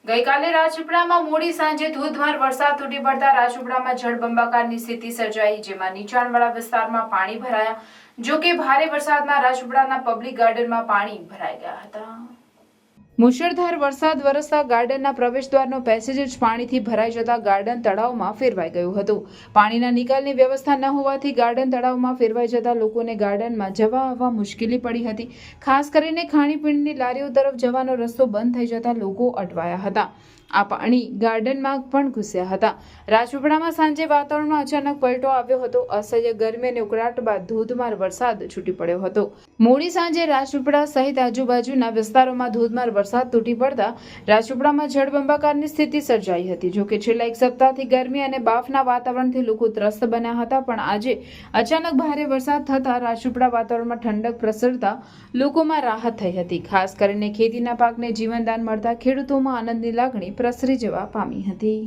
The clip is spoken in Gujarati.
ગઈકાલે રાજપીપળામાં મોડી સાંજે ધોધમાર વરસાદ તૂટી પડતા રાજપીપળામાં જળબંબાકારની સ્થિતિ સર્જાઈ, જેમાં નીચાણવાળા વિસ્તારમાં પાણી ભરાયા. જો કે ભારે વરસાદમાં રાજપીપળાના પબ્લિક ગાર્ડનમાં પાણી ભરાઈ ગયા હતા. મુશળધાર વરસાદ વરસતા ગાર્ડનના પ્રવેશદ્વારનો પેસેજ જ પાણીથી ભરાઈ જતા ગાર્ડન તળાવમાં ફેરવાઈ ગયું હતું. પાણીના નિકાલની વ્યવસ્થા ન હોવાથી ગાર્ડન તળાવમાં ફેરવાઈ જતા લોકોને ગાર્ડનમાં જવા આવવા મુશ્કેલી પડી હતી. ખાસ કરીને ખાણીપીણીની લારીઓ તરફ જવાનો રસ્તો બંધ થઈ જતા લોકો અટવાયા હતા. આ પાણી ગાર્ડનમાં પણ ઘૂસ્યા હતા. રાજપીપળામાં સાંજે વાતાવરણમાં અચાનક પલટો આવ્યો હતો. અસહ્ય ગરમી અને ઉકળાટ બાદ ધોધમાર વરસાદ છૂટી પડ્યો હતો. મોડી સાંજે રાજપીપળા સહિત આજુબાજુના વિસ્તારોમાં ધોધમાર વરસાદ તૂટી પડતા રાજપીપળામાં જળબંબાકારની સ્થિતિ સર્જાઈ હતી. જો કે છેલ્લા એક સપ્તાહથી ગરમી અને બાફના વાતાવરણથી લોકો ત્રસ્ત બન્યા હતા, પણ આજે અચાનક ભારે વરસાદ થતા રાજપીપળા વાતાવરણમાં ઠંડક પ્રસરતા લોકોમાં રાહત થઈ હતી. ખાસ કરીને ખેતીના પાકને જીવનદાન મળતા ખેડૂતોમાં આનંદની લાગણી પ્રસરી જવા પામી હતી.